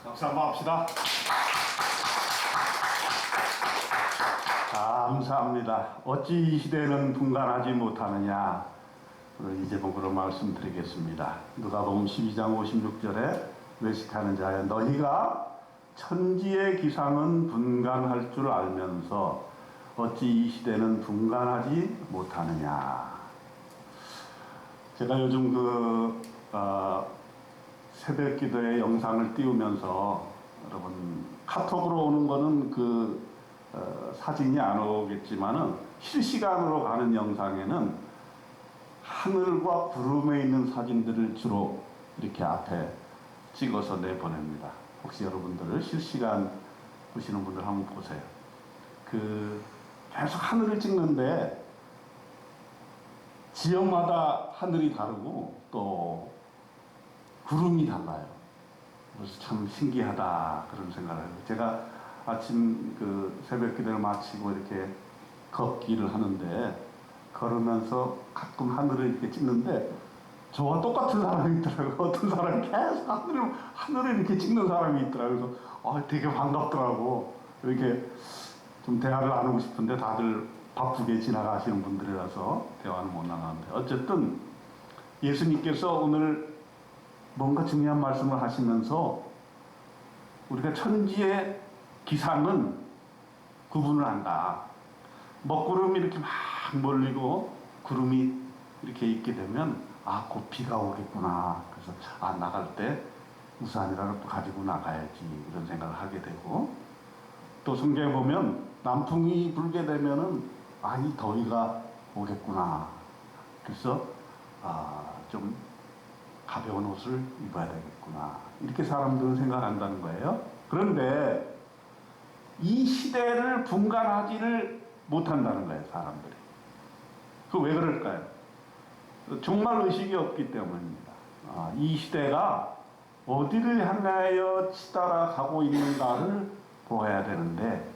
박수 한번 합시다. 감사합니다. 어찌 이 시대는 분간하지 못하느냐. 오늘 이 제목으로 말씀드리겠습니다. 누가복음 12장 56절에 외식하는 자여 너희가 천지의 기상은 분간할 줄 알면서 어찌 이 시대는 분간하지 못하느냐. 제가 요즘 새벽 기도의 영상을 띄우면서 여러분 카톡으로 오는 거는 사진이 안 오겠지만은 실시간으로 가는 영상에는 하늘과 구름에 있는 사진들을 주로 이렇게 앞에 찍어서 내보냅니다. 혹시 여러분들 실시간 보시는 분들 한번 보세요. 계속 하늘을 찍는데 지역마다 하늘이 다르고 또 구름이 달라요. 그래서 참 신기하다 그런 생각을 해요. 제가 아침 새벽 기도를 마치고 이렇게 걷기를 하는데 걸으면서 가끔 하늘을 이렇게 찍는데 저와 똑같은 사람이 있더라고요. 어떤 사람이 계속 하늘을 이렇게 찍는 사람이 있더라고요. 그래서 되게 반갑더라고. 이렇게 좀 대화를 나누고 싶은데 다들 바쁘게 지나가시는 분들이라서 대화는 못 나가는데 어쨌든 예수님께서 오늘 뭔가 중요한 말씀을 하시면서 우리가 천지의 기상은 구분을 한다. 먹구름이 이렇게 막 몰리고 구름이 이렇게 있게 되면 곧 비가 오겠구나. 그래서 나갈 때 우산이라도 가지고 나가야지 이런 생각을 하게 되고 또 성경에 보면 남풍이 불게 되면은 이 더위가 오겠구나. 그래서 좀 가벼운 옷을 입어야 되겠구나. 이렇게 사람들은 생각한다는 거예요. 그런데 이 시대를 분간하지를 못한다는 거예요, 사람들이. 왜 그럴까요? 정말 의식이 없기 때문입니다. 이 시대가 어디를 향하여 치달아가고 있는가를 보아야 되는데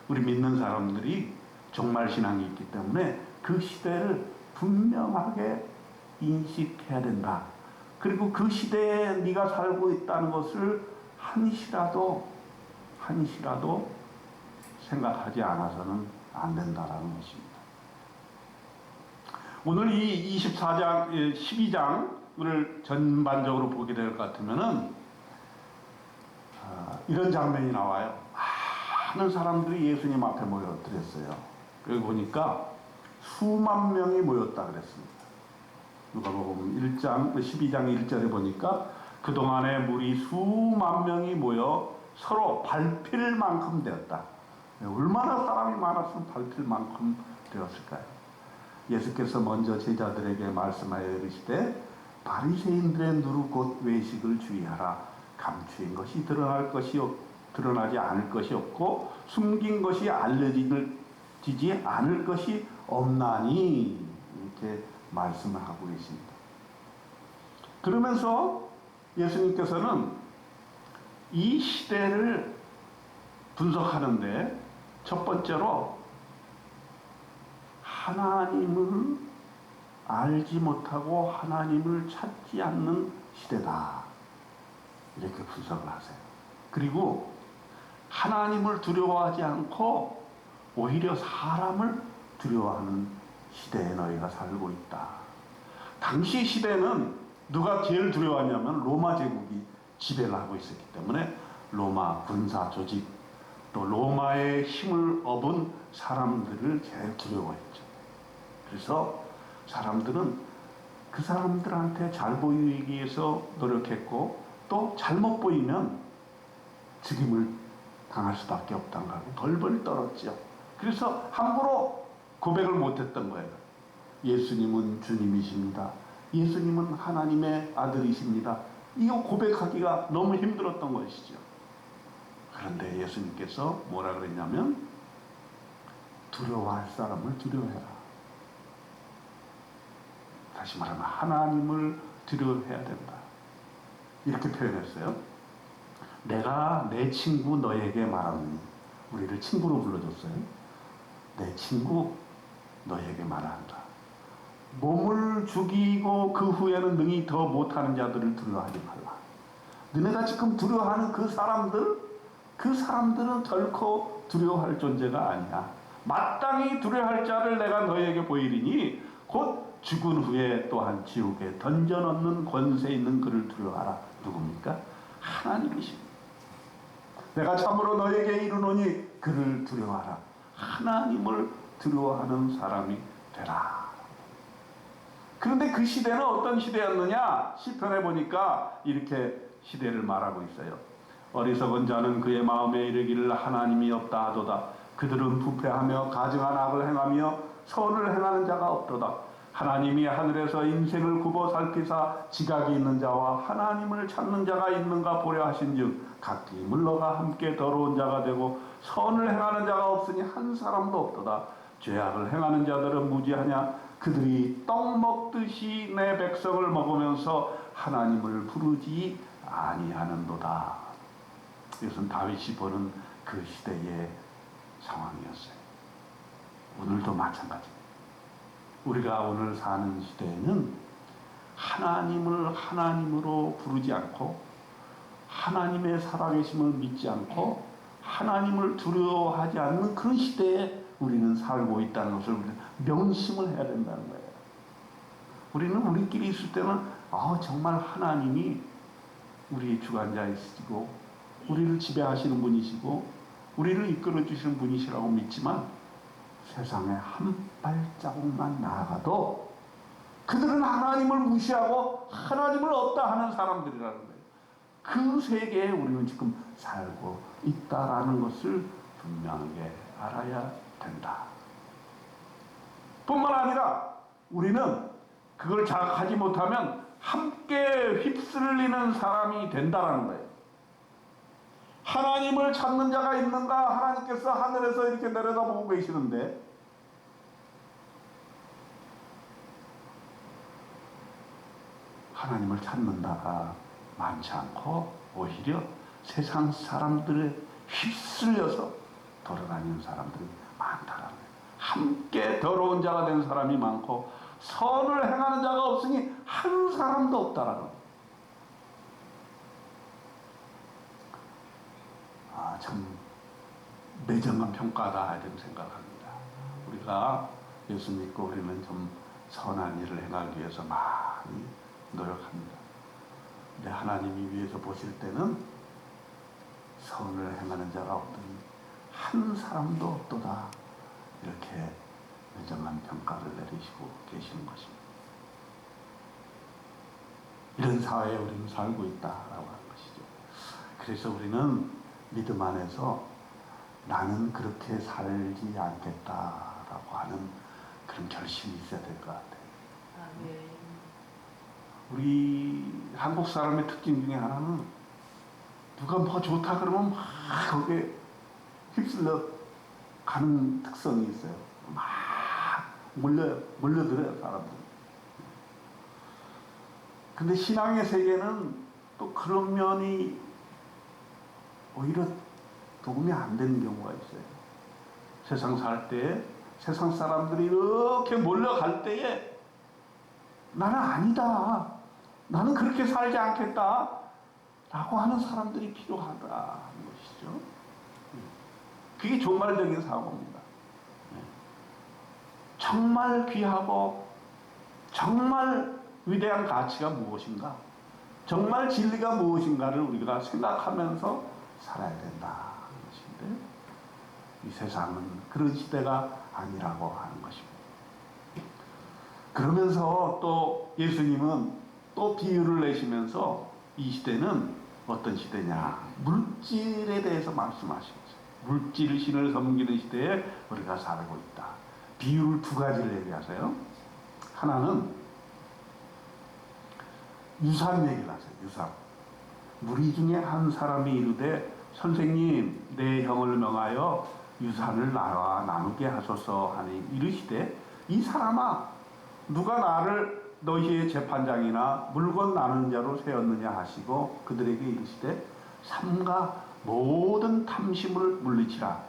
우리 믿는 사람들이 정말 신앙이 있기 때문에 그 시대를 분명하게 인식해야 된다. 그리고 그 시대에 네가 살고 있다는 것을 한시라도 생각하지 않아서는 안 된다라는 것입니다. 오늘 이 12장을 전반적으로 보게 될 것 같으면은 이런 장면이 나와요. 많은 사람들이 예수님 앞에 모여들었어요. 여기 보니까 수만 명이 모였다 그랬습니다. 누가복음 12장 1절에 보니까 그동안에 무리 수만 명이 모여 서로 밟힐 만큼 되었다. 얼마나 사람이 많았으면 밟힐 만큼 되었을까요? 예수께서 먼저 제자들에게 말씀하여 이르시되 바리새인들의 누루 곧 외식을 주의하라. 감추인 것이 드러나지 않을 것이 없고 숨긴 것이 알려지지 않을 것이 없나니 이렇게 말씀을 하고 계십니다. 그러면서 예수님께서는 이 시대를 분석하는데 첫 번째로 하나님을 알지 못하고 하나님을 찾지 않는 시대다. 이렇게 분석을 하세요. 그리고 하나님을 두려워하지 않고 오히려 사람을 두려워하는 시대에 너희가 살고 있다. 당시 시대는 누가 제일 두려워하냐면 로마 제국이 지배를 하고 있었기 때문에 로마 군사 조직 또 로마의 힘을 얻은 사람들을 제일 두려워했죠. 그래서 사람들은 그 사람들한테 잘 보이기 위해서 노력했고 또 잘못 보이면 죽임을 당할 수밖에 없다는 걸 벌벌 떨었죠. 그래서 함부로 고백을 못했던 거예요. 예수님은 주님이십니다. 예수님은 하나님의 아들이십니다. 이거 고백하기가 너무 힘들었던 것이죠. 그런데 예수님께서 뭐라 그랬냐면 두려워할 사람을 두려워해라. 다시 말하면 하나님을 두려워해야 된다. 이렇게 표현했어요. 내가 내 친구 너에게 말하노니. 우리를 친구로 불러줬어요. 내 친구 너에게 말한다. 몸을 죽이고 그 후에는 능히 더 못하는 자들을 두려워하지 말라. 너네가 지금 두려워하는 그 사람들은 결코 두려워할 존재가 아니야. 마땅히 두려워할 자를 내가 너희에게 보이리니 곧 죽은 후에 또한 지옥에 던져넣는 권세 있는 그를 두려워하라. 누굽니까? 하나님이십니다. 내가 참으로 너에게 이르노니 그를 두려워하라. 하나님을 두려워하는 사람이 되라. 그런데 그 시대는 어떤 시대였느냐? 시편에 보니까 이렇게 시대를 말하고 있어요. 어리석은 자는 그의 마음에 이르기를 하나님이 없다 하도다. 그들은 부패하며 가증한 악을 행하며 선을 행하는 자가 없도다. 하나님이 하늘에서 인생을 굽어 살피사 지각이 있는 자와 하나님을 찾는 자가 있는가 보려 하신즉 각기 물러가 함께 더러운 자가 되고 선을 행하는 자가 없으니 한 사람도 없도다. 죄악을 행하는 자들은 무지하냐? 그들이 떡 먹듯이 내 백성을 먹으면서 하나님을 부르지 아니하는도다. 이것은 다윗이 보는 그 시대의 상황이었어요. 오늘도 마찬가지입니다. 우리가 오늘 사는 시대에는 하나님을 하나님으로 부르지 않고 하나님의 살아계심을 믿지 않고 하나님을 두려워하지 않는 그런 시대에 우리는 살고 있다는 것을 우리는 명심을 해야 된다는 거예요. 우리는 우리끼리 있을 때는 정말 하나님이 우리의 주관자이시고 우리를 지배하시는 분이시고 우리를 이끌어 주시는 분이시라고 믿지만 세상에 한 발자국만 나아가도 그들은 하나님을 무시하고 하나님을 없다 하는 사람들이라는 거예요. 그 세계에 우리는 지금 살고 있다라는 것을 분명하게 알아야 된다. 뿐만 아니라 우리는 그걸 자각하지 못하면 함께 휩쓸리는 사람이 된다라는 거예요. 하나님을 찾는 자가 있는가? 하나님께서 하늘에서 이렇게 내려다보고 계시는데 하나님을 찾는 자가 많지 않고 오히려 세상 사람들에 휩쓸려서 돌아다니는 사람들이 많다라는 거예요. 함께 더러운 자가 된 사람이 많고 선을 행하는 자가 없으니 한 사람도 없다라는 거예요. 참 매정한 평가다 이런 생각합니다. 우리가 예수 믿고 우리는 좀 선한 일을 행하기 위해서 많이 노력합니다. 근데 하나님이 위에서 보실 때는 선을 행하는 자가 없더니 한 사람도 없도다 이렇게 매정한 평가를 내리시고 계시는 것입니다. 이런 사회에 우리는 살고 있다라고 하는 것이죠. 그래서 우리는 믿음 안에서 나는 그렇게 살지 않겠다라고 하는 그런 결심이 있어야 될 것 같아요. 네. 우리 한국 사람의 특징 중에 하나는 누가 뭐 좋다 그러면 막 거기에 휩쓸려 가는 특성이 있어요. 막 몰려들어요, 사람들. 근데 신앙의 세계는 또 그런 면이 오히려 도움이 안 되는 경우가 있어요. 세상 살 때, 세상 사람들이 이렇게 몰려갈 때에 나는 아니다. 나는 그렇게 살지 않겠다. 라고 하는 사람들이 필요하다는 것이죠. 그게 종말적인 사고입니다. 정말 귀하고 정말 위대한 가치가 무엇인가? 정말 진리가 무엇인가를 우리가 생각하면서 살아야 된다는 것인데 이 세상은 그런 시대가 아니라고 하는 것입니다. 그러면서 또 예수님은 또 비유를 내시면서 이 시대는 어떤 시대냐? 물질에 대해서 말씀하시고 있어요. 물질 신을 섬기는 시대에 우리가 살고 있다. 비유를 두 가지를 얘기하세요. 하나는 유산 얘기를 하세요. 유산. 무리 중에 한 사람이 이르되 선생님 내 형을 명하여 유산을 나와 나누게 하소서 하니 이르시되 이 사람아 누가 나를 너희의 재판장이나 물건 나누는 자로 세웠느냐 하시고 그들에게 이르시되 삼가 모든 탐심을 물리치라.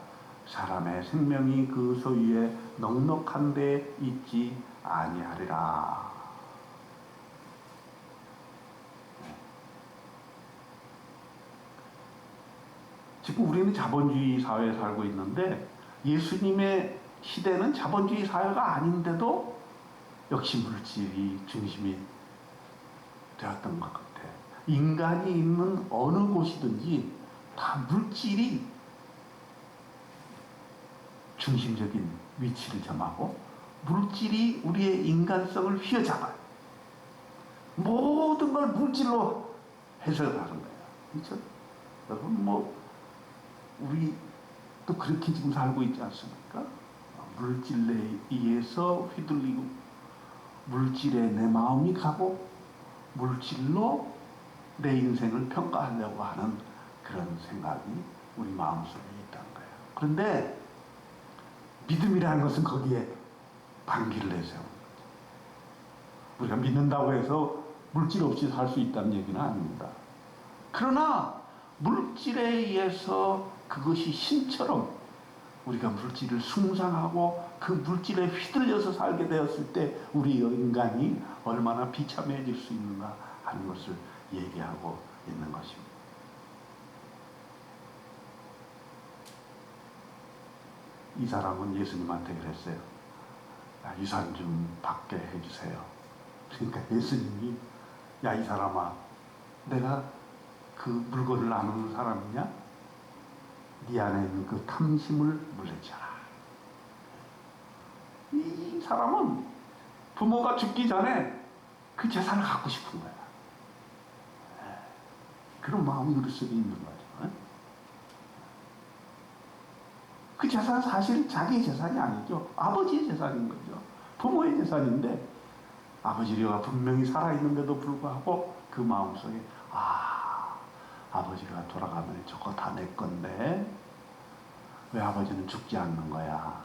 사람의 생명이 그 소유에 넉넉한 데 있지 아니하리라. 지금 우리는 자본주의 사회에 살고 있는데 예수님의 시대는 자본주의 사회가 아닌데도 역시 물질이 중심이 되었던 것 같아. 인간이 있는 어느 곳이든지 다 물질이 중심적인 위치를 점하고 물질이 우리의 인간성을 휘어잡아요. 모든 걸 물질로 해석하는 거예요. 그렇죠? 여러분 우리도 그렇게 지금 살고 있지 않습니까? 물질에 의해서 휘둘리고 물질에 내 마음이 가고 물질로 내 인생을 평가하려고 하는 그런 생각이 우리 마음속에 있다는 거예요. 그런데 믿음이라는 것은 거기에 반기를 내세우는 거죠. 우리가 믿는다고 해서 물질 없이 살 수 있다는 얘기는 아닙니다. 그러나 물질에 의해서 그것이 신처럼 우리가 물질을 숭상하고 그 물질에 휘둘려서 살게 되었을 때 우리 인간이 얼마나 비참해질 수 있는가 하는 것을 얘기하고 있는 것입니다. 이 사람은 예수님한테 그랬어요. 유산 좀 받게 해주세요. 그러니까 예수님이 야, 이 사람아, 내가 그 물건을 나누는 사람이냐? 네 안에 있는 그 탐심을 물리쳐라. 이 사람은 부모가 죽기 전에 그 재산을 갖고 싶은 거야. 그런 마음이 우리 속에 있는 거죠. 그 재산은 사실 자기의 재산이 아니죠. 아버지의 재산인 거죠. 부모의 재산인데 아버지가 분명히 살아있는데도 불구하고 그 마음속에 아버지가 돌아가면 저거 다 내 건데 왜 아버지는 죽지 않는 거야?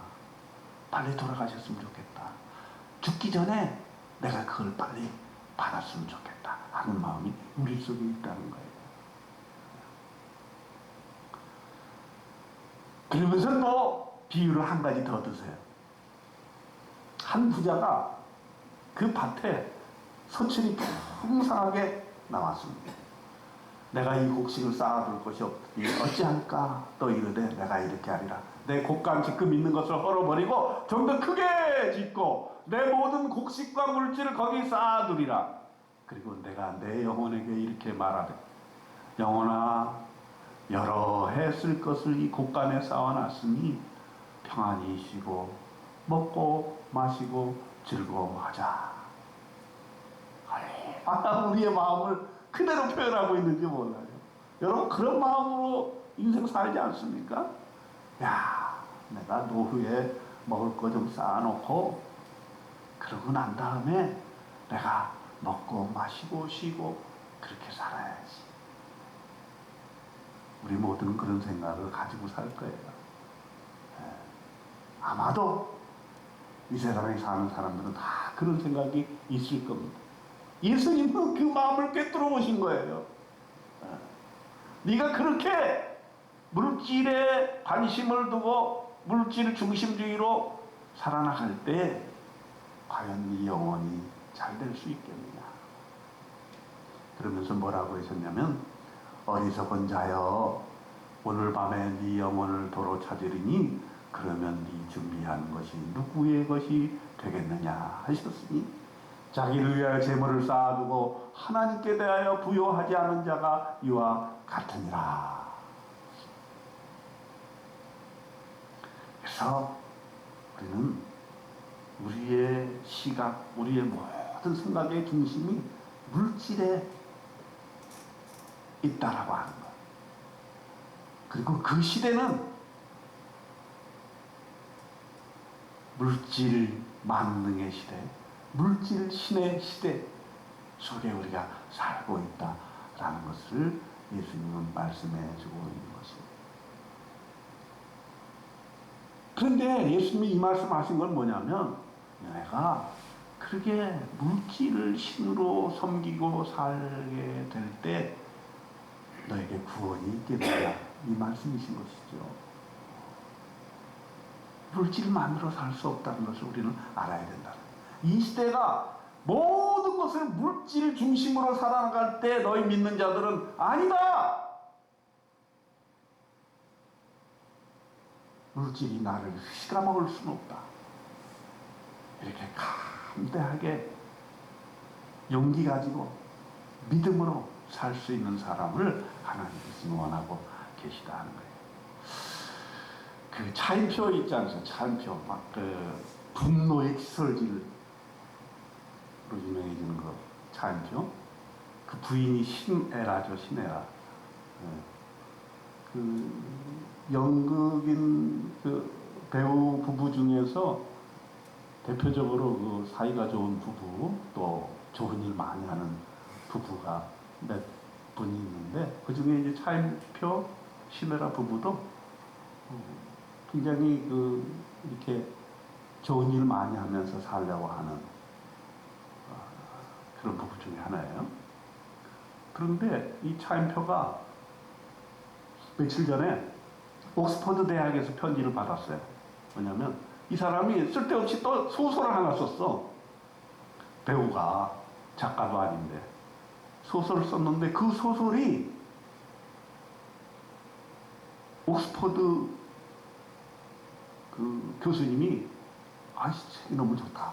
빨리 돌아가셨으면 좋겠다. 죽기 전에 내가 그걸 빨리 받았으면 좋겠다 하는 마음이 우리 속에 있다는 거예요. 그러면서 비유를 한 가지 더 드세요. 한 부자가 그 밭에 서철이 풍성하게 나왔습니다. 내가 이 곡식을 쌓아둘 것이 없으니 어찌할까? 또 이르되 내가 이렇게 하리라. 내 곡간 지금 있는 것을 헐어버리고 좀 더 크게 짓고 내 모든 곡식과 물질을 거기 쌓아두리라. 그리고 내가 내 영혼에게 이렇게 말하되 영혼아, 여러 해 쓸 것을 이 곡간에 쌓아놨으니 평안히 쉬고 먹고 마시고 즐거워하자. 우리의 마음을 그대로 표현하고 있는지 몰라요. 여러분 그런 마음으로 인생 살지 않습니까? 야, 내가 노후에 먹을 거 좀 쌓아놓고 그러고 난 다음에 내가 먹고 마시고 쉬고 그렇게 살아야지. 우리 모두는 그런 생각을 가지고 살 거예요. 아마도 이 세상에 사는 사람들은 다 그런 생각이 있을 겁니다. 예수님은 그 마음을 꿰뚫어 보신 거예요. 네가 그렇게 물질에 관심을 두고 물질 중심주의로 살아나갈 때 과연 네 영혼이 잘 될 수 있겠느냐. 그러면서 뭐라고 하셨냐면 어리석은 자여 오늘 밤에 네 영혼을 도로 찾으리니 그러면 네 준비한 것이 누구의 것이 되겠느냐 하셨으니 자기를 위하여 재물을 쌓아두고 하나님께 대하여 부요하지 않은 자가 이와 같으니라. 그래서 우리는 우리의 시각, 우리의 모든 생각의 중심이 물질에 있다라고 하는 거예요. 그리고 그 시대는 물질 만능의 시대, 물질 신의 시대 속에 우리가 살고 있다라는 것을 예수님은 말씀해 주고 있는 것입니다. 그런데 예수님이 이 말씀하신 건 뭐냐면 내가 그렇게 물질을 신으로 섬기고 살게 될 때 너에게 구원이 있겠느냐 이 말씀이신 것이죠. 물질만으로 살 수 없다는 것을 우리는 알아야 된다. 이 시대가 모든 것을 물질 중심으로 살아나갈 때 너희 믿는 자들은 아니다. 물질이 나를 휘감아올 수는 없다. 이렇게 담대하게 용기 가지고 믿음으로 살 수 있는 사람을 하나님께서 원하고 계시다 하는 거예요. 그 차인표 있지 않습니까? 차인표 막 그 분노의 기설지로 유명해지는 거 차인표. 그 부인이 신애라죠, 신애라. 그 연극인 그 배우 부부 중에서 대표적으로 그 사이가 좋은 부부, 또 좋은 일 많이 하는 부부가 몇 분이 있는데, 그 중에 이제 차인표, 신애라 부부도 굉장히 그 이렇게 좋은 일 많이 하면서 살려고 하는 그런 부부 중에 하나예요. 그런데 이 차인표가 며칠 전에 옥스퍼드 대학에서 편지를 받았어요. 뭐냐면 이 사람이 쓸데없이 또 소설을 하나 썼어. 배우가, 작가도 아닌데 소설을 썼는데 그 소설이 옥스퍼드 그 교수님이 이 책이 너무 좋다.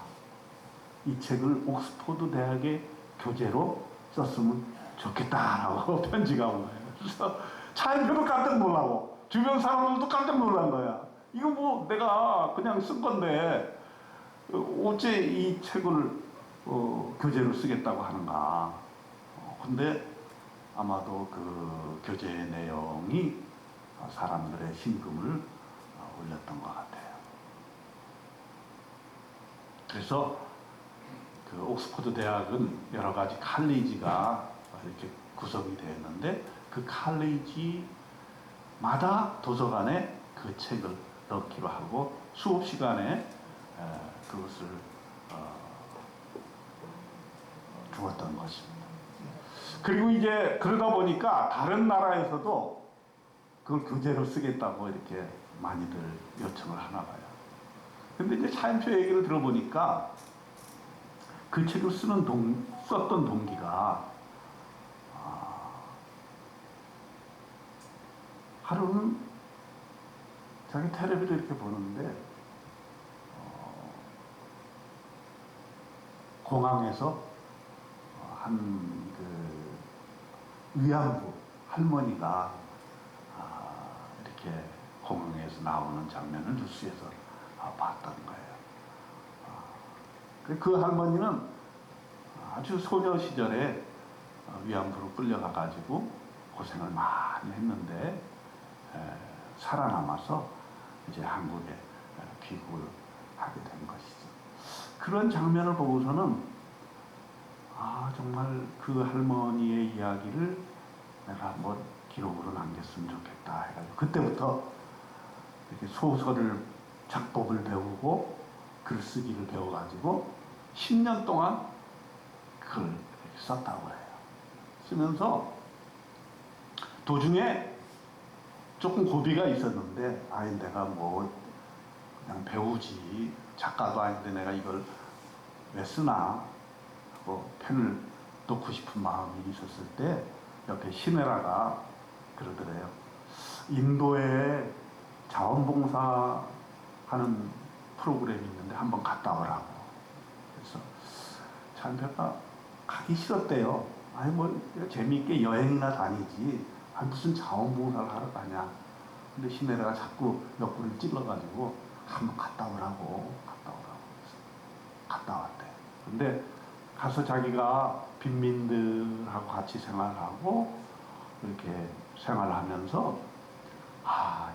이 책을 옥스퍼드 대학의 교재로 썼으면 좋겠다라고 편지가 온 거예요. 그래서 차인표도 깜짝 놀라고 주변 사람들도 깜짝 놀란 거야. 이거 뭐 내가 그냥 쓴 건데 어째 이 책을 교재로 쓰겠다고 하는가. 근데 아마도 그 교재의 내용이 사람들의 심금을 올렸던 것 같아요. 그래서 그 옥스퍼드 대학은 여러 가지 칼리지가 이렇게 구성이 되어 있는데 그 칼리지마다 도서관에 그 책을 넣기로 하고 수업 시간에 그것을 주었던 것입니다. 그리고 이제 그러다 보니까 다른 나라에서도 그걸 교재로 쓰겠다고 이렇게 많이들 요청을 하나 봐요. 근데 이제 차인표 얘기를 들어보니까 그 책을 썼던 동기가 하루는 자기 텔레비를 이렇게 보는데 공항에서 한 그 위안부 할머니가 이렇게 공항에서 나오는 장면을 뉴스에서 봤던 거예요. 그 할머니는 아주 소녀 시절에 위안부로 끌려가가지고 고생을 많이 했는데 살아남아서 이제 한국에 귀국을 하게 된 것이죠. 그런 장면을 보고서는 정말 그 할머니의 이야기를 내가 한번 기록으로 남겼으면 좋겠다 해가지고 그때부터 이렇게 소설을 작법을 배우고 글쓰기를 배워가지고 10년 동안 그걸 썼다고 해요. 쓰면서 도중에 조금 고비가 있었는데 내가 뭐 그냥 배우지 작가도 아닌데 내가 이걸 왜 쓰나 하고 펜을 놓고 싶은 마음이 있었을 때 옆에 신혜라가 그러더래요. 인도에 자원봉사 하는 프로그램이 있는데 한번 갔다 오라고. 그래서 차인표가 가기 싫었대요. 뭐 재미있게 여행이나 다니지. 무슨 자원봉사를 하러 가냐. 근데 신혜라가 자꾸 옆구리를 찔러가지고 한번 갔다 오라고. 갔다 왔대. 근데 가서 자기가 빈민들하고 같이 생활하고 이렇게 생활하면서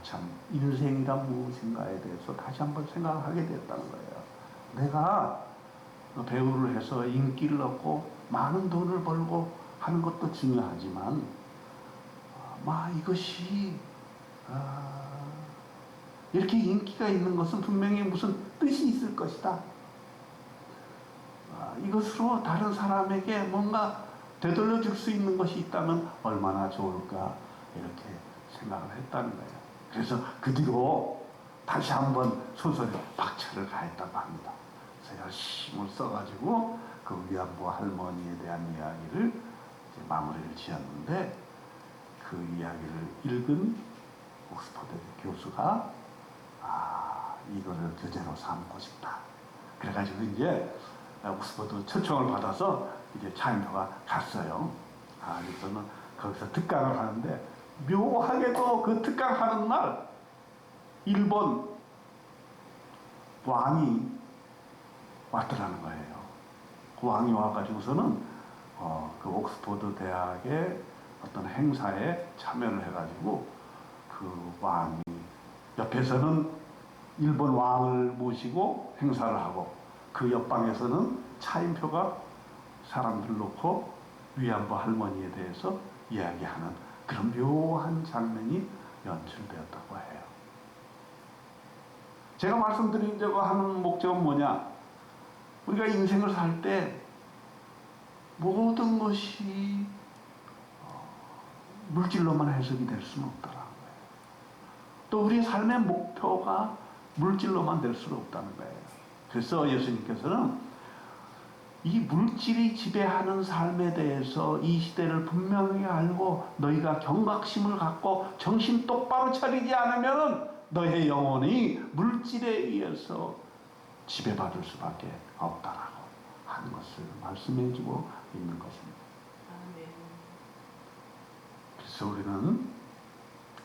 참 인생이란 무엇인가에 대해서 다시 한번 생각하게 됐다는 거예요. 내가 배우를 해서 인기를 얻고 많은 돈을 벌고 하는 것도 중요하지만 이것이 이렇게 인기가 있는 것은 분명히 무슨 뜻이 있을 것이다. 이것으로 다른 사람에게 뭔가 되돌려 줄 수 있는 것이 있다면 얼마나 좋을까 이렇게 생각을 했다는 거예요. 그래서 그 뒤로 다시 한번 소설에 박차를 가했다고 합니다. 그래서 열심히 써가지고 그 위안부 할머니에 대한 이야기를 이제 마무리를 지었는데 그 이야기를 읽은 옥스퍼드 교수가 이거를 교재로 삼고 싶다. 그래가지고 이제 옥스퍼드 초청을 받아서 이제 차인표가 갔어요. 그래서는 거기서 특강을 하는데, 묘하게도 그 특강하는 날 일본 왕이 왔더라는 거예요. 그 왕이 와가지고서는 그 옥스퍼드 대학의 어떤 행사에 참여를 해가지고, 그 왕이 옆에서는 일본 왕을 모시고 행사를 하고, 그 옆방에서는 차인표가 사람들 놓고 위안부 할머니에 대해서 이야기하는 그런 묘한 장면이 연출되었다고 해요. 제가 말씀드리려고 하는 목적은 뭐냐? 우리가 인생을 살 때 모든 것이 물질로만 해석이 될 수는 없다는 거예요. 또 우리의 삶의 목표가 물질로만 될 수는 없다는 거예요. 그래서 예수님께서는 이 물질이 지배하는 삶에 대해서 이 시대를 분명히 알고 너희가 경각심을 갖고 정신 똑바로 차리지 않으면 너의 영혼이 물질에 의해서 지배받을 수밖에 없다라고 하는 것을 말씀해주고 있는 것입니다. 그래서 우리는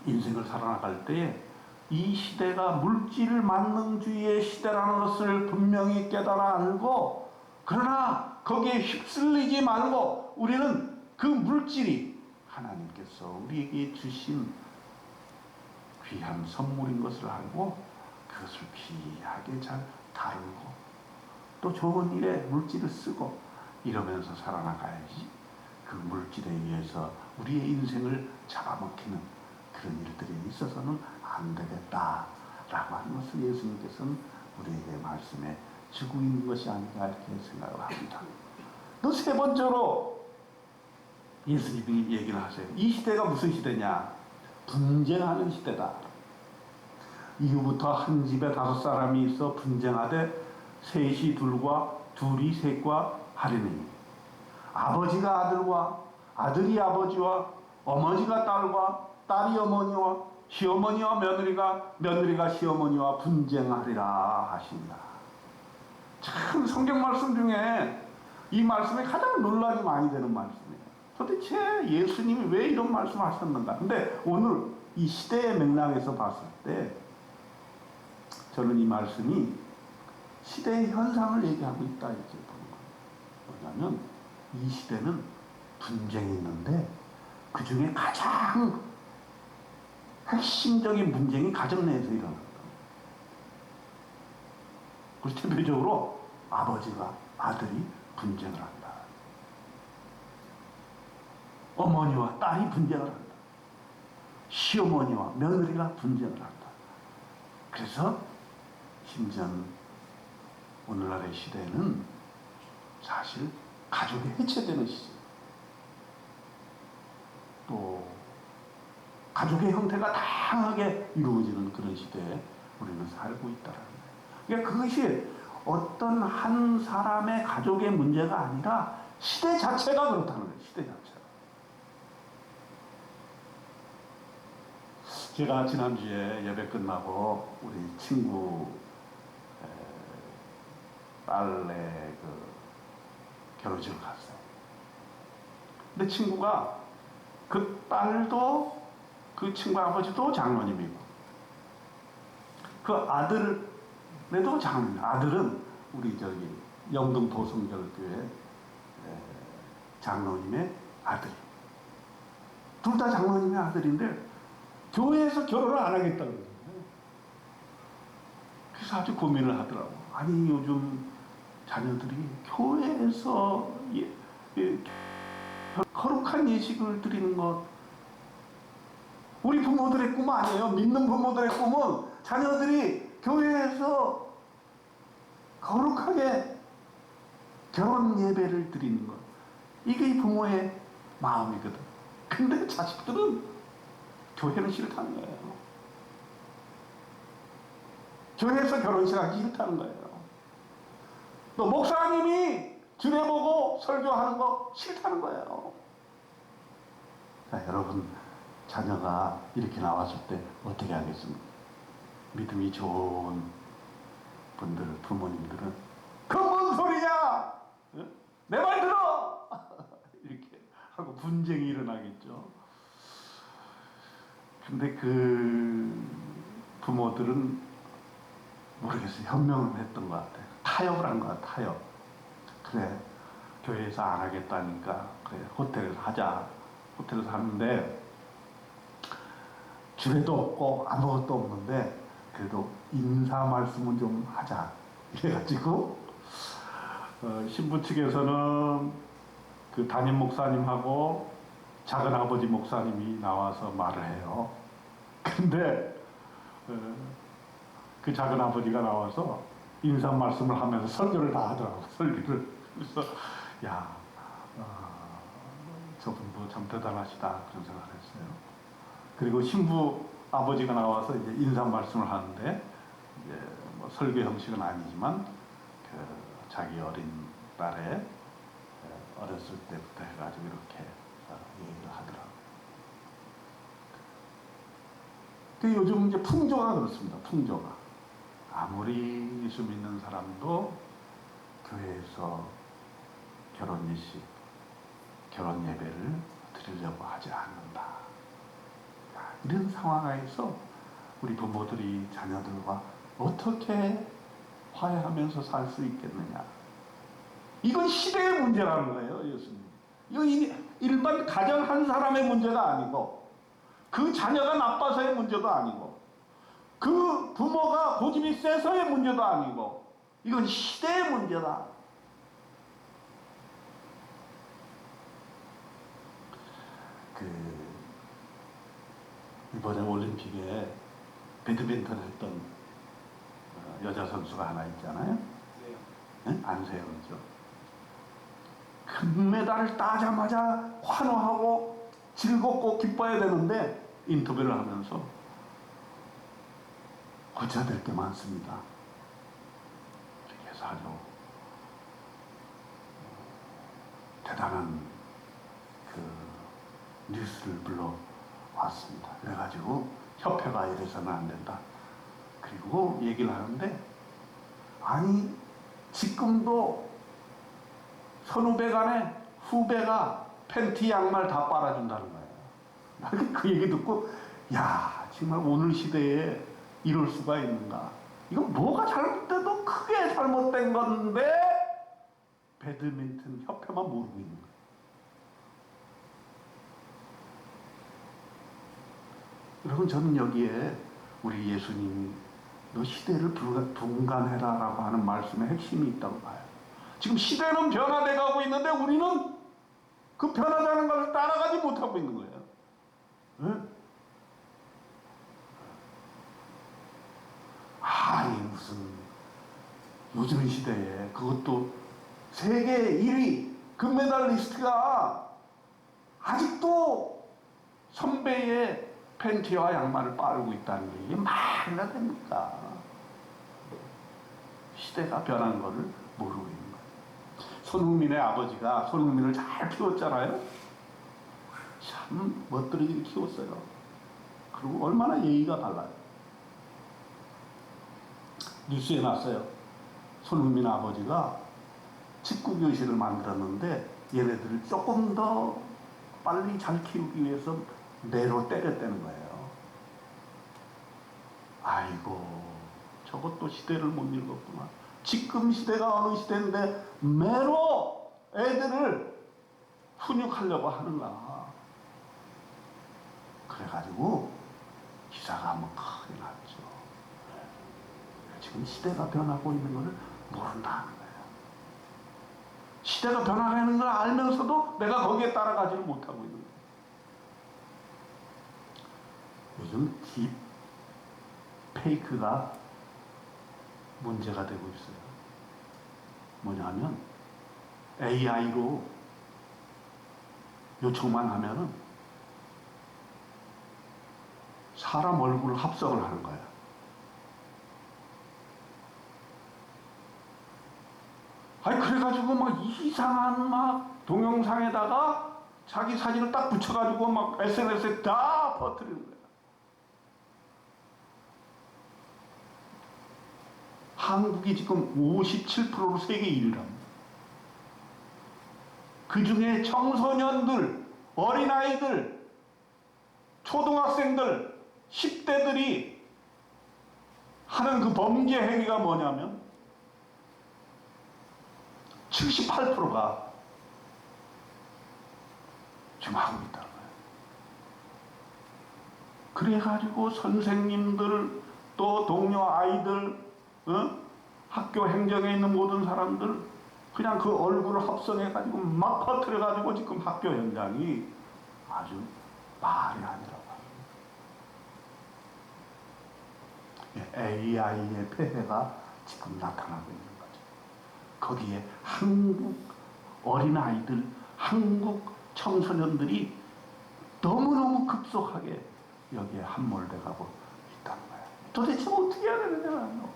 인생을 살아나갈 때에 이 시대가 물질 만능주의의 시대라는 것을 분명히 깨달아 알고, 그러나 거기에 휩쓸리지 말고 우리는 그 물질이 하나님께서 우리에게 주신 귀한 선물인 것을 알고 그것을 귀하게 잘 다루고 또 좋은 일에 물질을 쓰고 이러면서 살아나가야지, 그 물질에 의해서 우리의 인생을 잡아먹히는 그런 일들이 있어서는 안 되겠다라고 하는 것을 예수님께서는 우리에게 말씀해 주고 있는 것이 아닌가 이렇게 생각을 합니다. 또 세 번째로 예수님이 얘기를 하세요. 이 시대가 무슨 시대냐? 분쟁하는 시대다. 이후부터 한 집에 5사람이 있어 분쟁하되 셋이 둘과 둘이 셋과 하리니, 아버지가 아들과 아들이 아버지와 어머니가 딸과 딸이 어머니와 시어머니와 며느리가 시어머니와 분쟁하리라 하십니다. 참 성경 말씀 중에 이 말씀이 가장 논란이 많이 되는 말씀이에요. 도대체 예수님이 왜 이런 말씀을 하셨는가? 근데 오늘 이 시대의 맥락에서 봤을 때 저는 이 말씀이 시대의 현상을 얘기하고 있다 이렇게 보는 거예요. 뭐냐면 이 시대는 분쟁이 있는데 그 중에 가장 핵심적인 분쟁이 가정 내에서 일어난다. 그래서 대표적으로 아버지와 아들이 분쟁을 한다. 어머니와 딸이 분쟁을 한다. 시어머니와 며느리가 분쟁을 한다. 그래서 심지어 오늘날의 시대는 사실 가족이 해체되는 시대, 또 가족의 형태가 다양하게 이루어지는 그런 시대에 우리는 살고 있다는 거예요. 그러니까 그것이 어떤 한 사람의 가족의 문제가 아니라 시대 자체가 그렇다는 거예요. 시대 자체가. 제가 지난주에 예배 끝나고 우리 친구 딸의 결혼식을 갔어요. 근데 친구가 그 딸도 그 친구 아버지도 장로님이고 그 아들에도 장로님. 아들은 우리 영동 도성결교회 장로님의 아들이. 둘 다 장로님의 아들인데 교회에서 결혼을 안 하겠다고 그래요. 그래서 아주 고민을 하더라고. 아니 요즘 자녀들이 교회에서 거룩한 예식을 드리는 것, 우리 부모들의 꿈 아니에요. 믿는 부모들의 꿈은 자녀들이 교회에서 거룩하게 결혼 예배를 드리는 것. 이게 부모의 마음이거든. 근데 자식들은 교회는 싫다는 거예요. 교회에서 결혼식 하기 싫다는 거예요. 또 목사님이 주례 보고 설교하는 거 싫다는 거예요. 자, 여러분 자녀가 이렇게 나왔을 때 어떻게 하겠습니까? 믿음이 좋은 분들, 부모님들은 그 뭔 소리냐? 내 말 들어! 이렇게 하고 분쟁이 일어나겠죠. 근데 그 부모들은 모르겠어요. 현명을 했던 것 같아요. 타협을 한 것 같아요. 타협. 그래, 교회에서 안 하겠다니까 그래, 호텔에서 하자. 호텔에서 하는데 주례도 없고 아무것도 없는데 그래도 인사 말씀은 좀 하자. 이래가지고 신부 측에서는 그 담임 목사님하고 작은 아버지 목사님이 나와서 말을 해요. 근데 그 작은 아버지가 나와서 인사 말씀을 하면서 설교를 다 하더라고. 설교를. 그래서 야, 저분도 참 대단하시다 그런 생각을 했어요. 그리고 신부 아버지가 나와서 이제 인사 말씀을 하는데 이제 뭐 설교 형식은 아니지만 그 자기 어린 딸의 어렸을 때부터 해가지고 이렇게 얘기를 하더라고요. 그 요즘 이제 풍조가 그렇습니다. 풍조가 아무리 예수 믿는 사람도 교회에서 결혼 예식, 결혼 예배를 드리려고 하지 않는다. 이런 상황에서 우리 부모들이 자녀들과 어떻게 화해하면서 살 수 있겠느냐. 이건 시대의 문제라는 거예요, 예수님. 이건 일반 가정 한 사람의 문제가 아니고, 그 자녀가 나빠서의 문제도 아니고, 그 부모가 고집이 세서의 문제도 아니고, 이건 시대의 문제다. 이번에 올림픽에 배드민턴을 했던 여자 선수가 하나 있잖아요. 네? 안세영이죠. 금메달을 따자마자 환호하고 즐겁고 기뻐야 되는데 인터뷰를 하면서 고쳐야 될 게 많습니다. 이렇게 해서 아주 대단한 그 뉴스를 불러왔습니다. 그래가지고 협회가 이래서는 안 된다. 그리고 얘기를 하는데 아니 지금도 선후배 간에 후배가 팬티 양말 다 빨아준다는 거예요. 그 얘기 듣고 야 정말 오늘 시대에 이럴 수가 있는가. 이건 뭐가 잘못돼도 크게 잘못된 건데 배드민턴 협회만 모르고 있는 거예요. 여러분 저는 여기에 우리 예수님이 너 시대를 분간해라 라고 하는 말씀의 핵심이 있다고 봐요. 지금 시대는 변화돼 가고 있는데 우리는 그 변화되는 것을 따라가지 못하고 있는 거예요. 네? 아니 무슨 요즘 시대에 그것도 세계 1위 금메달리스트가 아직도 선배의 팬티와 양말을 빨고 있다는 게 이게 말이나 됩니까? 시대가 변한 것을 모르고 있는 거예요. 손흥민의 아버지가 손흥민을 잘 키웠잖아요. 참 멋들이게 키웠어요. 그리고 얼마나 예의가 달라요. 뉴스에 났어요. 손흥민 아버지가 직구 교실을 만들었는데 얘네들을 조금 더 빨리 잘 키우기 위해서 매로 때렸다는 거예요. 아이고 저것도 시대를 못 읽었구나. 지금 시대가 어느 시대인데 매로 애들을 훈육하려고 하는가. 그래가지고 기사가 한번 크게 났죠. 지금 시대가 변하고 있는 것을 모른다는 거예요. 시대가 변화하는 걸 알면서도 내가 거기에 따라가지를 못하고 있는 거예요. 요즘 딥 페이크가 문제가 되고 있어요. 뭐냐면 AI로 요청만 하면은 사람 얼굴을 합성을 하는 거예요. 아니 그래가지고 막 이상한 막 동영상에다가 자기 사진을 딱 붙여가지고 막 SNS에 다 퍼뜨리는 거예요. 한국이 지금 57%로 세계 1위랍니다. 그 중에 청소년들, 어린아이들, 초등학생들, 10대들이 하는 그 범죄 행위가 뭐냐면 78%가 지금 하고 있다는 거예요. 그래가지고 선생님들, 또 동료 아이들, 학교 행정에 있는 모든 사람들 그냥 그 얼굴을 합성해가지고 막 퍼뜨려가지고 지금 학교 현장이 아주 말이 아니라고 합니다. AI의 폐해가 지금 나타나고 있는 거죠. 거기에 한국 어린아이들, 한국 청소년들이 너무너무 급속하게 여기에 함몰돼가고 있다는 거예요. 도대체 어떻게 해야 되느냐,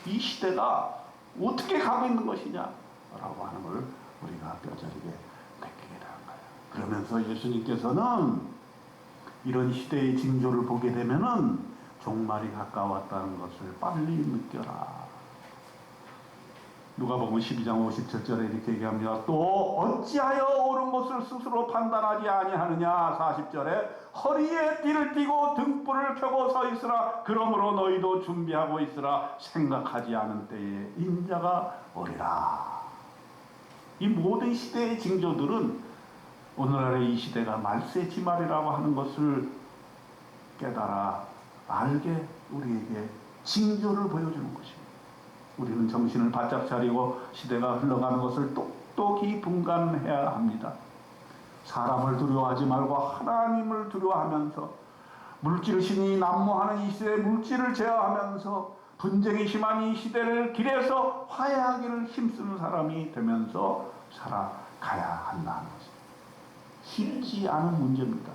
이 시대가 어떻게 가고 있는 것이냐 라고 하는 걸 우리가 뼈저리게 느끼게 되는 거예요. 그러면서 예수님께서는 이런 시대의 징조를 보게 되면은 종말이 가까웠다는 것을 빨리 느껴라. 누가복음 12장 57절에 이렇게 얘기합니다. 또 어찌하여 옳은 것을 스스로 판단하지 아니하느냐. 40절에 허리에 띠를 띠고 등불을 켜고 서 있으라. 그러므로 너희도 준비하고 있으라. 생각하지 않은 때에 인자가 오리라. 이 모든 시대의 징조들은 오늘날의 이 시대가 말세 지말이라고 하는 것을 깨달아 알게 우리에게 징조를 보여주는 것입니다. 우리는 정신을 바짝 차리고 시대가 흘러가는 것을 똑똑히 분간해야 합니다. 사람을 두려워하지 말고 하나님을 두려워하면서 물질신이 난무하는 이 시대에 물질을 제어하면서 분쟁이 심한 이 시대를 길에서 화해하기를 힘쓰는 사람이 되면서 살아가야 한다는 것입니다. 쉽지 않은 문제입니다.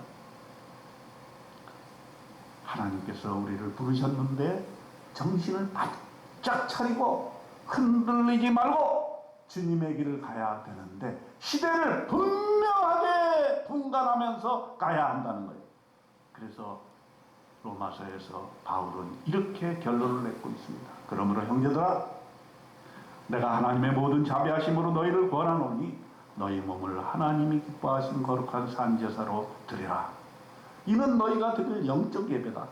하나님께서 우리를 부르셨는데 정신을 바짝 차리고 흔들리지 말고 주님의 길을 가야 되는데 시대를 분명하게 분간하면서 가야 한다는 거예요. 그래서 로마서에서 바울은 이렇게 결론을 내고 있습니다. 그러므로 형제들아, 내가 하나님의 모든 자비하심으로 너희를 권하노니 너희 몸을 하나님이 기뻐하신 거룩한 산제사로 드리라. 이는 너희가 드릴 영적 예배다.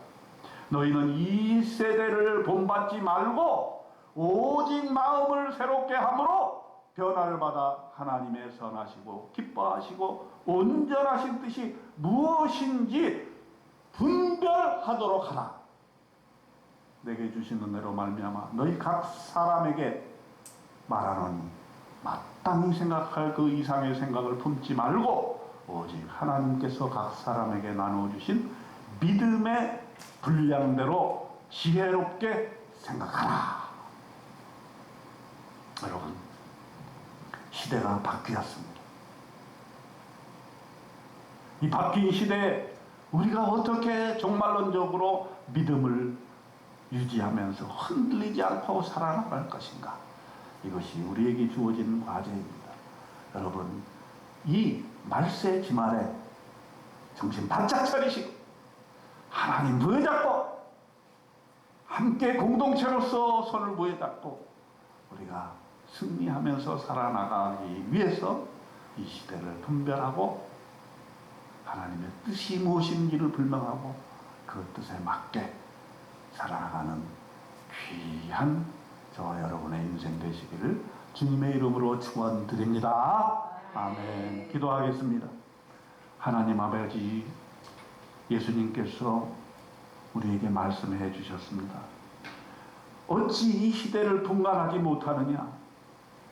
너희는 이 세대를 본받지 말고 오직 마음을 새롭게 함으로 변화를 받아 하나님의 선하시고 기뻐하시고 온전하신 뜻이 무엇인지 분별하도록 하라. 내게 주시는 대로 말미암아 너희 각 사람에게 말하노니 마땅히 생각할 그 이상의 생각을 품지 말고 오직 하나님께서 각 사람에게 나눠주신 믿음의 분량대로 지혜롭게 생각하라. 여러분, 시대가 바뀌었습니다. 이 바뀐 시대에 우리가 어떻게 종말론적으로 믿음을 유지하면서 흔들리지 않고 살아나갈 것인가? 이것이 우리에게 주어진 과제입니다. 여러분, 이 말세 지말에 정신 바짝 차리시고 하나님 부여잡고 함께 공동체로서 손을 부여잡고 우리가 승리하면서 살아나가기 위해서 이 시대를 분별하고 하나님의 뜻이 무엇인지를 불명하고 그 뜻에 맞게 살아가는 귀한 저와 여러분의 인생 되시기를 주님의 이름으로 축원드립니다. 아멘. 기도하겠습니다. 하나님 아버지, 예수님께서 우리에게 말씀해 주셨습니다. 어찌 이 시대를 분간하지 못하느냐?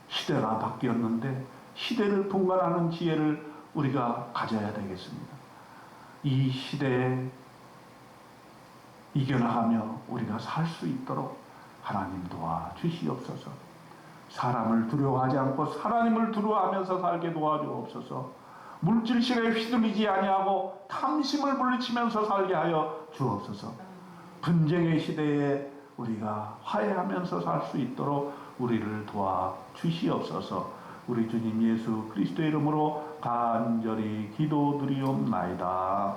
시대가 바뀌었는데 시대를 분간하는 지혜를 우리가 가져야 되겠습니다. 이 시대에 이겨나가며 우리가 살 수 있도록 하나님 도와주시옵소서. 사람을 두려워하지 않고 하나님을 두려워하면서 살게 도와주옵소서. 물질실에 휘둘리지 아니하고 탐심을 물리치면서 살게 하여 주옵소서. 분쟁의 시대에 우리가 화해하면서 살 수 있도록 우리를 도와주시옵소서. 우리 주님 예수 그리스도의 이름으로 간절히 기도드리옵나이다.